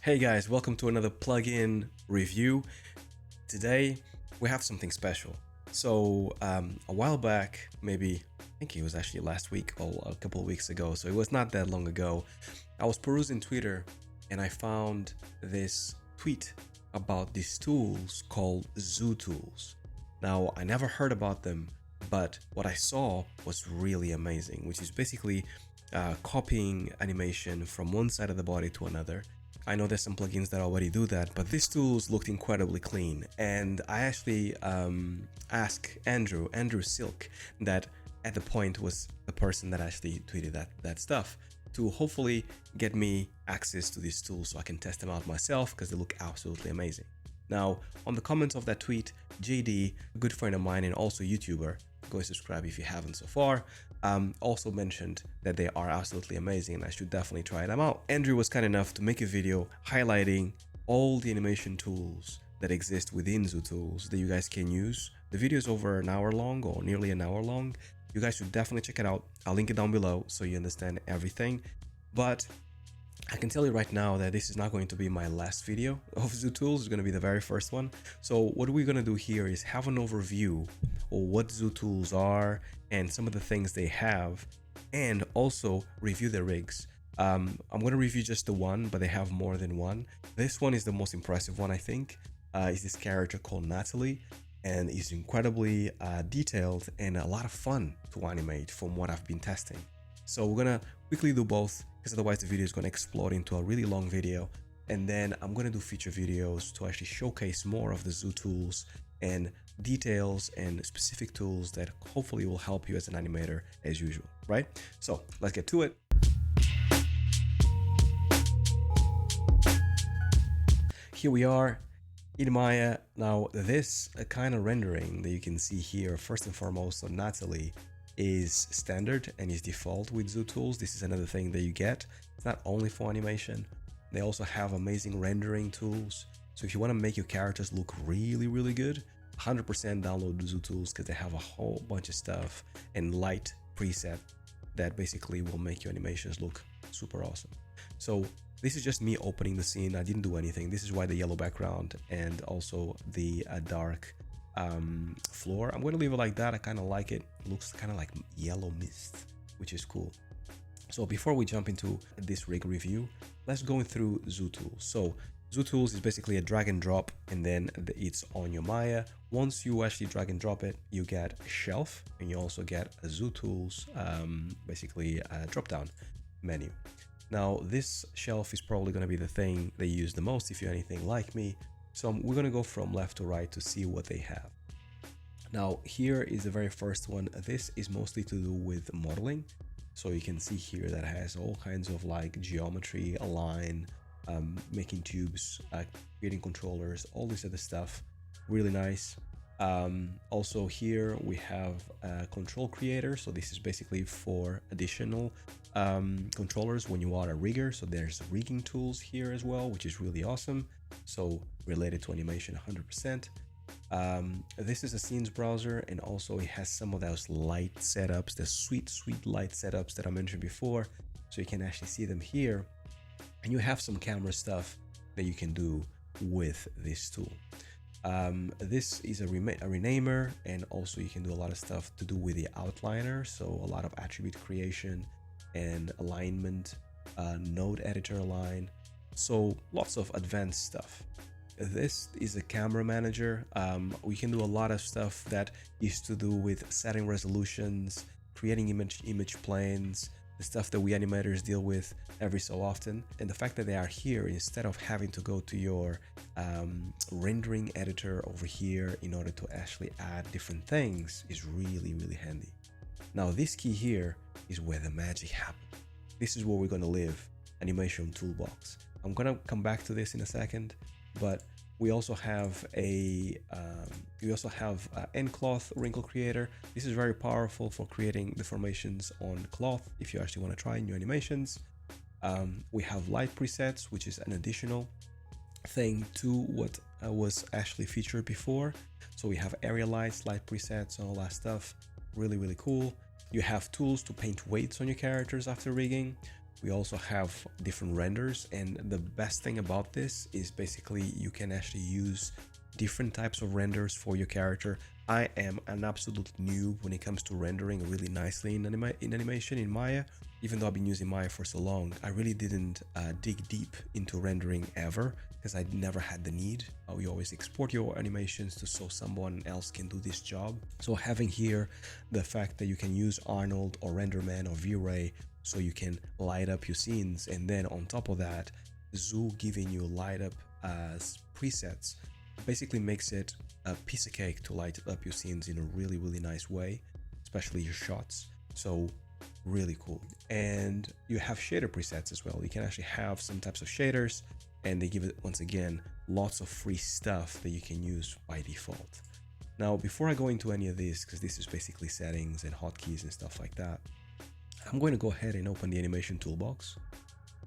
Hey guys, welcome to another plugin review. Today we have something special. A while back, maybe I think it was actually last week or a couple of weeks ago, so it was not that long ago, I was perusing Twitter and I found this tweet about these tools called Zoo Tools. Now, I never heard about them, but what I saw was really amazing, which is basically copying animation from one side of the body to another. I know there's some plugins that already do that, but these tools looked incredibly clean. And I actually asked Andrew Silk, that at the point was the person that actually tweeted that stuff, to hopefully get me access to these tools so I can test them out myself because they look absolutely amazing. Now, on the comments of that tweet, JD, a good friend of mine and also YouTuber, go and subscribe if you haven't so far, also mentioned that they are absolutely amazing and I should definitely try them out. Andrew was kind enough to make a video highlighting all the animation tools that exist within Zoo Tools that you guys can use. The video is over an hour long or nearly an hour long. You guys should definitely check it out. I'll link it down below so you understand everything. But I can tell you right now that this is not going to be my last video of Zoo Tools. It's going to be the very first one. So what we're going to do here is have an overview of what Zoo Tools are and some of the things they have, and also review the rigs. I'm going to review just the one, but they have more than one. This one is the most impressive one, I think. Is this character called Natalie, and is incredibly detailed and a lot of fun to animate from what I've been testing. So we're gonna quickly do both, because otherwise the video is gonna explode into a really long video. And then I'm gonna do feature videos to actually showcase more of the Zoo Tools and details and specific tools that hopefully will help you as an animator as usual, right? So let's get to it. Here we are in Maya. Now this kind of rendering that you can see here, first and foremost on Natalie, is standard and is default with Zoo Tools. This is another thing that you get. It's not only for animation. They also have amazing rendering tools. So if you want to make your characters look really good, 100% download Zoo Tools because they have a whole bunch of stuff and light preset that basically will make your animations look super awesome. So this is just me opening the scene. I didn't do anything. This is why the yellow background and also the dark floor. I'm going to leave it like that. I kind of like it. It looks kind of like yellow mist, which is cool. So before we jump into this rig review, let's go through Zoo Tools. So Zoo Tools is basically a drag and drop, and then it's on your Maya. Once you actually drag and drop it, you get a shelf, and you also get a Zoo Tools, basically a drop down menu. Now this shelf is probably going to be the thing that you use the most if you're anything like me. So we're going to go from left to right to see what they have. Now here is the very first one. This is mostly to do with modeling. So you can see here that has all kinds of like geometry, align, making tubes, creating controllers, all this other stuff. Really nice. Also here we have a control creator. So this is basically for additional controllers when you are a rigger. So there's rigging tools here as well, which is really awesome. So related to animation 100%. This is a scenes browser, and also it has some of those light setups, the sweet light setups that I mentioned before. So you can actually see them here, and you have some camera stuff that you can do with this tool. This is a renamer, and also you can do a lot of stuff to do with the outliner. So a lot of attribute creation and alignment, node editor align. So lots of advanced stuff. This is a camera manager. We can do a lot of stuff that is to do with setting resolutions, creating image planes, the stuff that we animators deal with every so often. And the fact that they are here instead of having to go to your rendering editor over here in order to actually add different things is really handy. Now this key here is where the magic happens. This is where we're going to live, animation toolbox. I'm going to come back to this in a second, but we also have end cloth wrinkle creator. This is very powerful for creating deformations on cloth if you actually want to try new animations. We have light presets, which is an additional thing to what was actually featured before. So we have area lights, light presets, and all that stuff. Really cool. You have tools to paint weights on your characters after rigging. we also have different renders, and the best thing about this is basically you can actually use different types of renders for your character. I am an absolute noob when it comes to rendering really nicely in animation in Maya. Even though I've been using Maya for so long, I really didn't dig deep into rendering ever, because I never had the need. You always export your animations so someone else can do this job. So having here the fact that you can use Arnold or RenderMan or V-Ray, so you can light up your scenes, and then on top of that, Zoo giving you light up presets, basically makes it a piece of cake to light up your scenes in a really nice way, especially your shots. So really cool. And you have shader presets as well. You can actually have some types of shaders, and they give it, once again, lots of free stuff that you can use by default. Now, before I go into any of this, because this is basically settings and hotkeys and stuff like that, I'm going to go ahead and open the animation toolbox,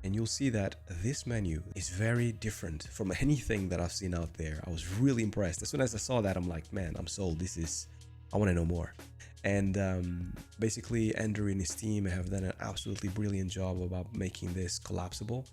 and you'll see that this menu is very different from anything that I've seen out there. I was really impressed. As soon as I saw that, I'm like, man, I'm sold. I want to know more. And basically, Andrew and his team have done an absolutely brilliant job about making this collapsible.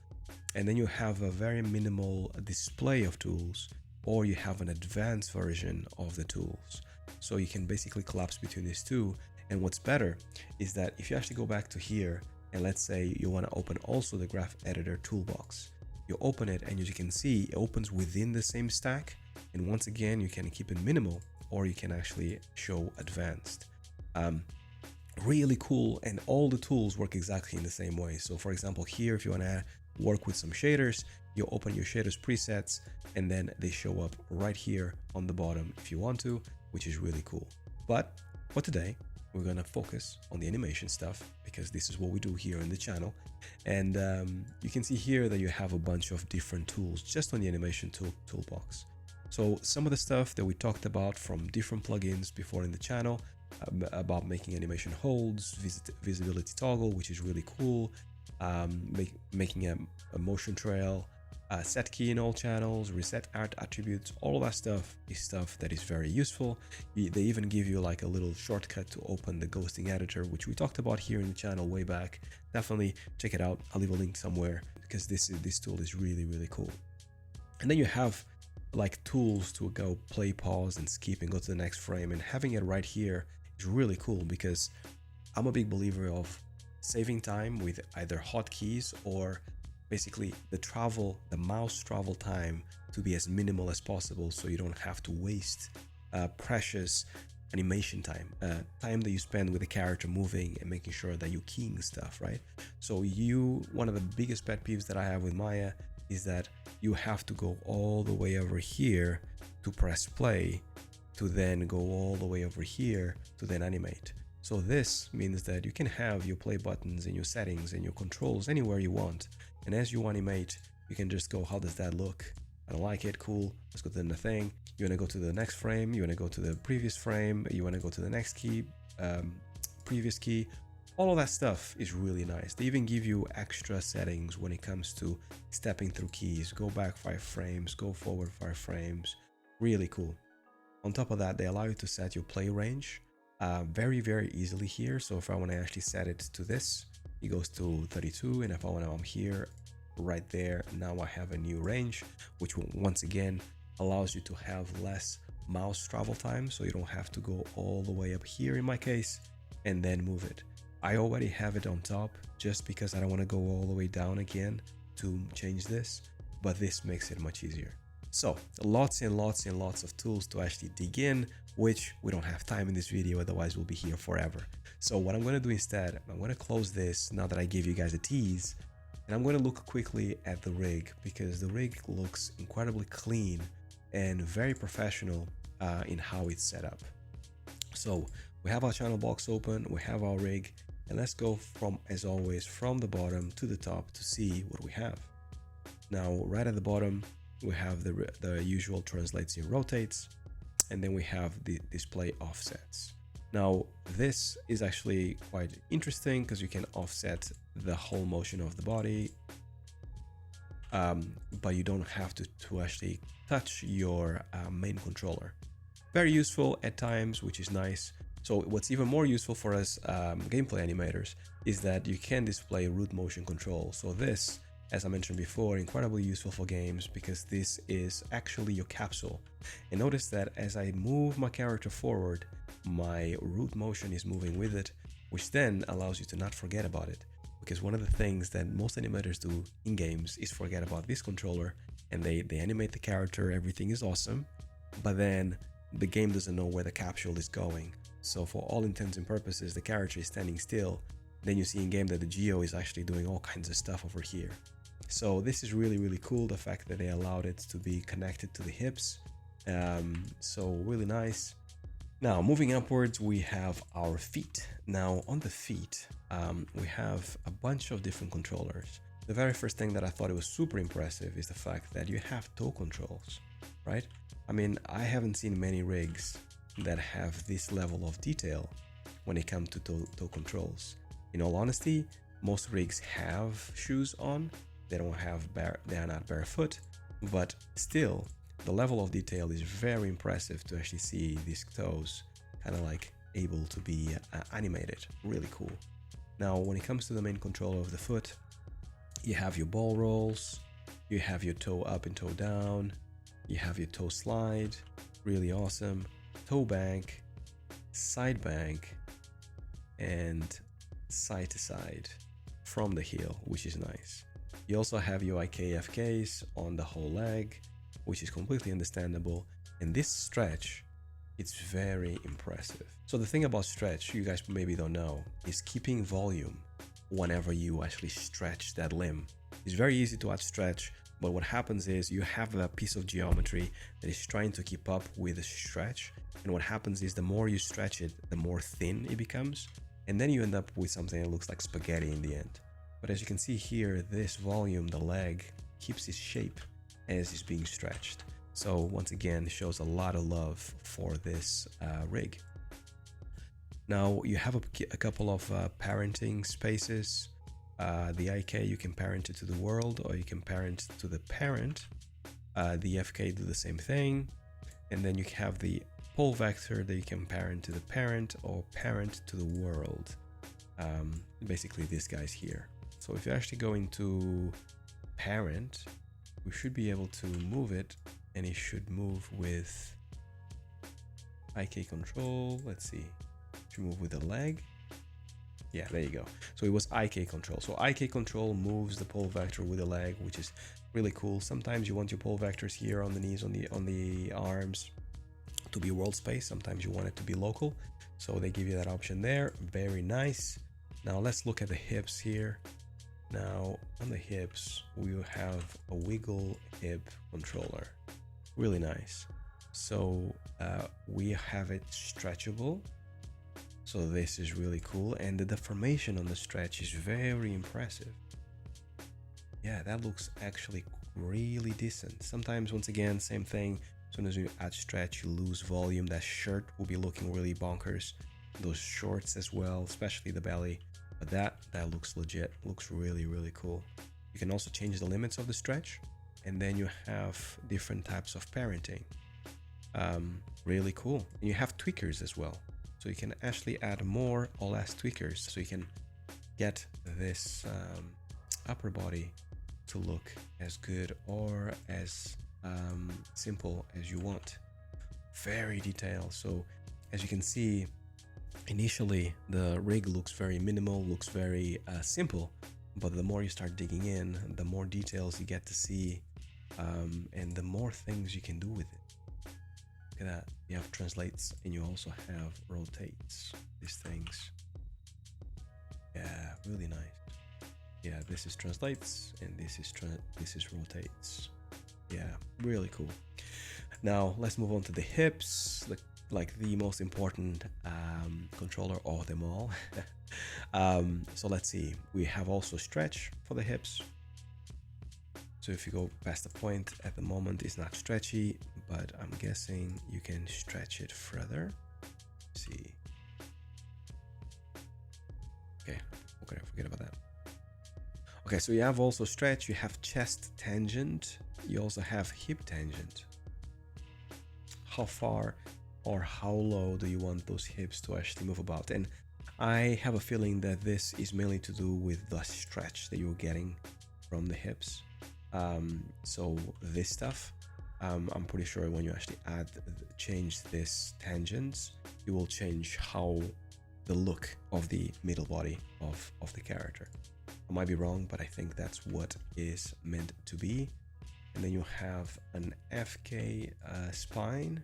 And then you have a very minimal display of tools, or you have an advanced version of the tools. So you can basically collapse between these two. And what's better is that if you actually go back to here, and let's say you want to open also the graph editor toolbox, you open it, and as you can see, it opens within the same stack. And once again, you can keep it minimal, or you can actually show advanced. Really cool, and all the tools work exactly in the same way. So for example, here, if you want to work with some shaders, you open your shaders presets, and then they show up right here on the bottom if you want to, which is really cool. But for today, we're gonna focus on the animation stuff, because this is what we do here in the channel. And you can see here that you have a bunch of different tools just on the animation toolbox. So some of the stuff that we talked about from different plugins before in the channel, about making animation holds, visibility toggle, which is really cool, making a motion trail, set key in all channels, reset art attributes, all that stuff is stuff that is very useful. They even give you like a little shortcut to open the ghosting editor, which we talked about here in the channel way back. Definitely check it out. I'll leave a link somewhere, because this tool is really cool. And then you have like tools to go play, pause, and skip and go to the next frame, and having it right here is really cool, because I'm a big believer of saving time with either hotkeys or basically the mouse travel time to be as minimal as possible, so you don't have to waste precious animation time, time that you spend with the character moving and making sure that you're keying stuff, right? So one of the biggest pet peeves that I have with Maya is that you have to go all the way over here to press play, to then go all the way over here to then animate. So this means that you can have your play buttons and your settings and your controls anywhere you want. And as you animate, you can just go, how does that look? I don't like it, cool, let's go to the thing. You want to go to the next frame, you want to go to the previous frame, you want to go to the next key, previous key. All of that stuff is really nice. They even give you extra settings when it comes to stepping through keys. Go back 5 frames, go forward 5 frames. Really cool. On top of that, they allow you to set your play range very easily here. So if I want to actually set it to this, it goes to 32, and if I want to, I'm here, right there. Now I have a new range, which will, once again, allows you to have less mouse travel time, so you don't have to go all the way up here in my case and then move it. I already have it on top just because I don't want to go all the way down again to change this, but this makes it much easier. So lots and lots of tools to actually dig in, which we don't have time in this video, otherwise we'll be here forever. So what I'm going to do instead, I'm going to close this now that I gave you guys a tease, and I'm going to look quickly at the rig, because the rig looks incredibly clean and very professional in how it's set up. So we have our channel box open, we have our rig, and let's go from, as always, from the bottom to the top to see what we have. Now, right at the bottom, we have the usual translates and rotates, and then we have the display offsets. Now, this is actually quite interesting because you can offset the whole motion of the body, but you don't have to actually touch your main controller. Very useful at times, which is nice. So what's even more useful for us gameplay animators is that you can display root motion control. So this, as I mentioned before, incredibly useful for games because this is actually your capsule. And notice that as I move my character forward, my root motion is moving with it, which then allows you to not forget about it. Because one of the things that most animators do in games is forget about this controller, and they animate the character, everything is awesome, but then the game doesn't know where the capsule is going. So for all intents and purposes, the character is standing still. Then you see in game that the geo is actually doing all kinds of stuff over here. So this is really, really cool, the fact that they allowed it to be connected to the hips. So really nice. Now, moving upwards, we have our feet. Now, on the feet, we have a bunch of different controllers. The very first thing that I thought it was super impressive is the fact that you have toe controls, right? I mean, I haven't seen many rigs that have this level of detail when it comes to toe controls. In all honesty, most rigs have shoes on. They are not barefoot, but still, the level of detail is very impressive to actually see these toes kind of like able to be animated. Really cool. Now, when it comes to the main controller of the foot, you have your ball rolls, you have your toe up and toe down, you have your toe slide, really awesome, toe bank, side bank, and side to side from the heel, which is nice. You also have your IKFKs on the whole leg, which is completely understandable. And this stretch, it's very impressive. So the thing about stretch, you guys maybe don't know, is keeping volume whenever you actually stretch that limb. It's very easy to add stretch, but what happens is you have a piece of geometry that is trying to keep up with the stretch. And what happens is the more you stretch it, the more thin it becomes. And then you end up with something that looks like spaghetti in the end. But as you can see here, this volume, the leg, keeps its shape as it's being stretched. So once again, it shows a lot of love for this rig. Now you have a couple of parenting spaces. The IK, you can parent it to the world, or you can parent to the parent. The FK do the same thing. And then you have the pole vector that you can parent to the parent or parent to the world. Basically these guys here. So if you actually go into parent, we should be able to move it, and it should move with IK control. Let's see, it should move with the leg. Yeah, there you go. So it was IK control. So IK control moves the pole vector with the leg, which is really cool. Sometimes you want your pole vectors here on the knees, on the arms, to be world space. Sometimes you want it to be local. So they give you that option there. Very nice. Now let's look at the hips here. Now on the hips, we have a wiggle hip controller. Really nice. So we have it stretchable. So this is really cool. And the deformation on the stretch is very impressive. Yeah, that looks actually really decent. Sometimes, once again, same thing. As soon as you add stretch, you lose volume. That shirt will be looking really bonkers. Those shorts as well, especially the belly. But that looks legit, looks really, really cool. You can also change the limits of the stretch, and then you have different types of parenting. Really cool. And you have tweakers as well. So you can actually add more or less tweakers. So you can get this upper body to look as good or as simple as you want. Very detailed. So as you can see, initially the rig looks very minimal, looks very simple, but the more you start digging in, the more details you get to see, and the more things you can do with it. Look at that. You have translates, and you also have rotates. These things, yeah, really nice. Yeah, this is translates, and this is rotates. Yeah, really cool. Now let's move on to the hips, like the most important controller of them all. So let's see, we have also stretch for the hips. So if you go past the point, at the moment it's not stretchy, but I'm guessing you can stretch it further. Let's see. Okay, forget about that. Okay, so you have also stretch, you have chest tangent, you also have hip tangent. How far or how low do you want those hips to actually move about. And I have a feeling that this is mainly to do with the stretch that you're getting from the hips. So this stuff, I'm pretty sure when you actually change this tangents, it will change how the look of the middle body of the character. I might be wrong, but I think that's what is meant to be. And then you have an FK spine,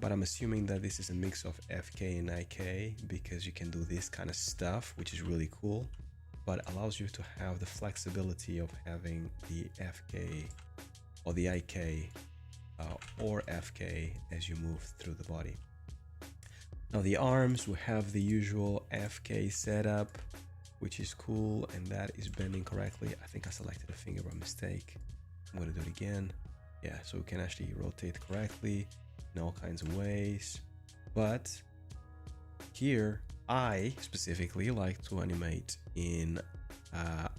but I'm assuming that this is a mix of FK and IK because you can do this kind of stuff, which is really cool, but allows you to have the flexibility of having the FK or the IK or FK as you move through the body. Now the arms, we have the usual FK setup, which is cool, and that is bending correctly. I think I selected a finger by mistake. I'm gonna do it again. Yeah, so we can actually rotate correctly in all kinds of ways. But here, I specifically like to animate in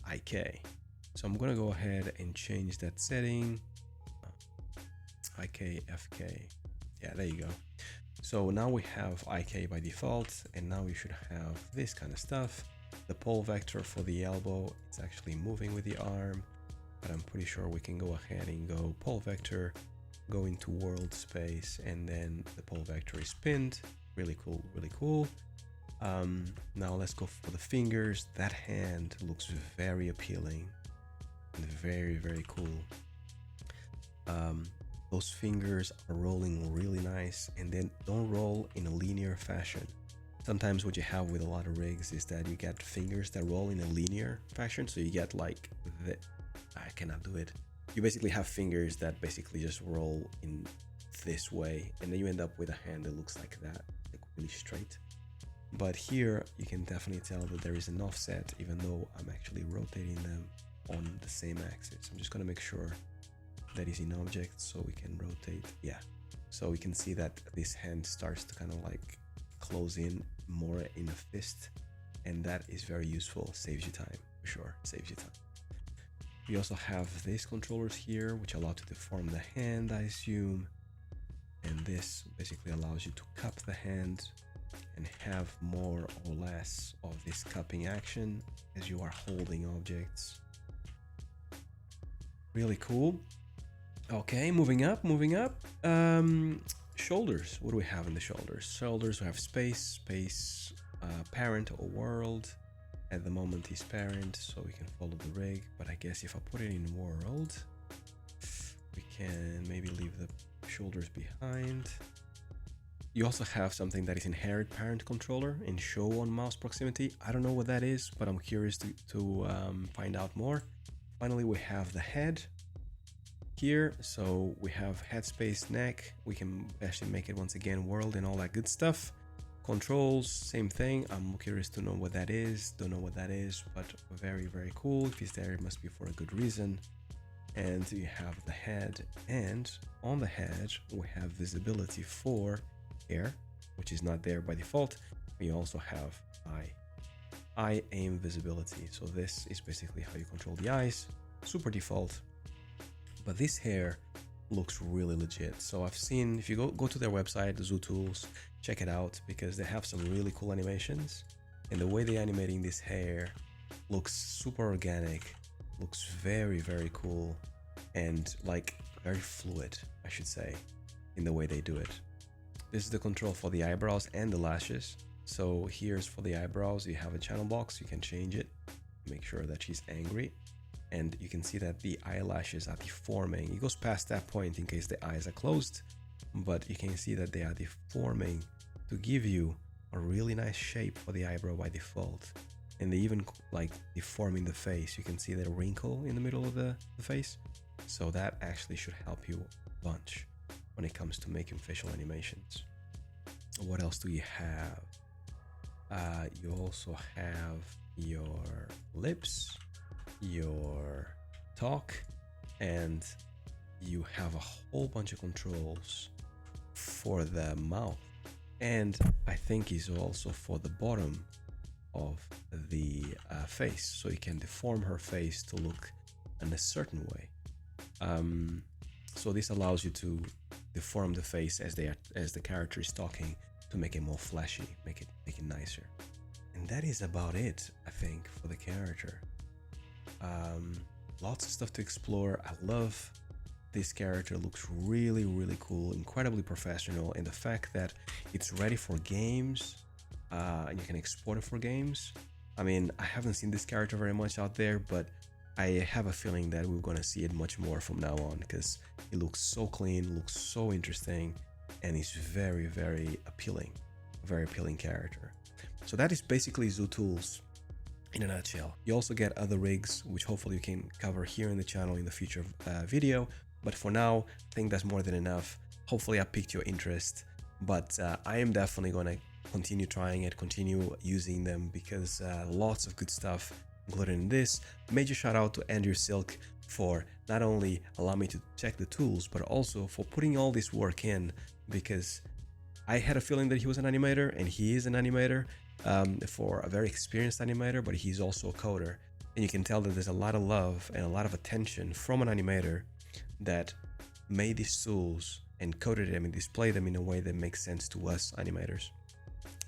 IK. So I'm gonna go ahead and change that setting. IK, FK. Yeah, there you go. So now we have IK by default, and now we should have this kind of stuff. The pole vector for the elbow, it's actually moving with the arm, but I'm pretty sure we can go ahead and go pole vector, go into world space, and then the pole vector is pinned. Really cool, really cool. Now let's go for the fingers. That hand looks very appealing and very, very cool. Those fingers are rolling really nice, and then don't roll in a linear fashion. Sometimes what you have with a lot of rigs is that you get fingers that roll in a linear fashion. So you get like I cannot do it. You basically have fingers that basically just roll in this way, and then you end up with a hand that looks like that, like really straight. But here you can definitely tell that there is an offset, even though I'm actually rotating them on the same axis. I'm just gonna make sure that is in object so we can rotate. Yeah, so we can see that this hand starts to kind of like close in more in a fist, and that is very useful. Saves you time, for sure, saves you time. We also have these controllers here, which allow to deform the hand, I assume, and this basically allows you to cup the hand and have more or less of this cupping action as you are holding objects. Really cool. Okay, moving up. Shoulders. What do we have in the shoulders? Shoulders, we have space, parent or world. At the moment he's parent, so we can follow the rig, but I guess if I put it in world, we can maybe leave the shoulders behind. You also have something that is inherit parent controller and show on mouse proximity. I don't know what that is, but I'm curious to find out more. Finally, we have the head here. So we have headspace, neck. We can actually make it once again world and all that good stuff. Controls, same thing. I'm curious to know what that is. Don't know what that is, but very, very cool. If it's there, it must be for a good reason. And you have the head, and on the head we have visibility for air, which is not there by default. We also have eye aim visibility. So this is basically how you control the eyes. Super default. But this hair looks really legit. So I've seen, if you go to their website, Zoo Tools, check it out, because they have some really cool animations, and the way they're animating this hair looks super organic, looks very, very cool, and like very fluid, I should say, in the way they do it. This is the control for the eyebrows and the lashes. So here's for the eyebrows, you have a channel box, you can change it, make sure that she's angry, and you can see that the eyelashes are deforming. It goes past that point in case the eyes are closed, but you can see that they are deforming to give you a really nice shape for the eyebrow by default. And they even like deforming the face. You can see that wrinkle in the middle of the face. So that actually should help you a bunch when it comes to making facial animations. What else do you have? You also have your lips, your talk, and you have a whole bunch of controls for the mouth, and I think is also for the bottom of the face, so you can deform her face to look in a certain way. So this allows you to deform the face as the character is talking to make it more flashy, make it nicer. And that is about it, I think, for the character. Lots of stuff to explore. I love this character, looks really, really cool, incredibly professional, and the fact that it's ready for games, and you can export it for games. I mean, I haven't seen this character very much out there, but I have a feeling that we're gonna see it much more from now on, because it looks so clean, looks so interesting, and it's very, very appealing. Very appealing character. So that is basically Zoo Tools in a nutshell. You also get other rigs, which hopefully you can cover here in the channel in the future video. But for now, I think that's more than enough. Hopefully I piqued your interest, but I am definitely gonna continue trying it, continue using them, because lots of good stuff included in this. Major shout out to Andrew Silk for not only allowing me to check the tools, but also for putting all this work in, because I had a feeling that he was an animator, and he is an animator, for a very experienced animator, but he's also a coder. And you can tell that there's a lot of love and a lot of attention from an animator that made these tools and coded them and displayed them in a way that makes sense to us animators.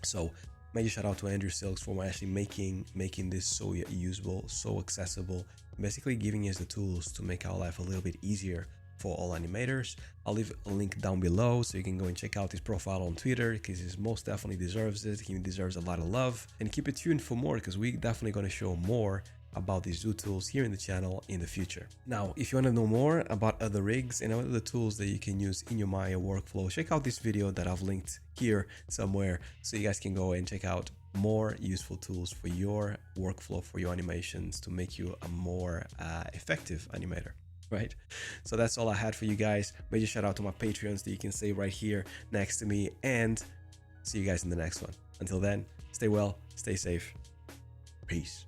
So major shout out to Andrew Silks for actually making this so usable, so accessible, basically giving us the tools to make our life a little bit easier for all animators. I'll leave a link down below so you can go and check out his profile on Twitter, because he most definitely deserves it. He deserves a lot of love, and keep it tuned for more, because we're definitely going to show more about these Zoo tools here in the channel in the future. Now, if you want to know more about other rigs and other tools that you can use in your Maya workflow, check out this video that I've linked here somewhere, so you guys can go and check out more useful tools for your workflow, for your animations, to make you a more effective animator. Right? So that's all I had for you guys. Major shout out to my Patreons that you can see right here next to me, and see you guys in the next one. Until then, stay well, stay safe. Peace.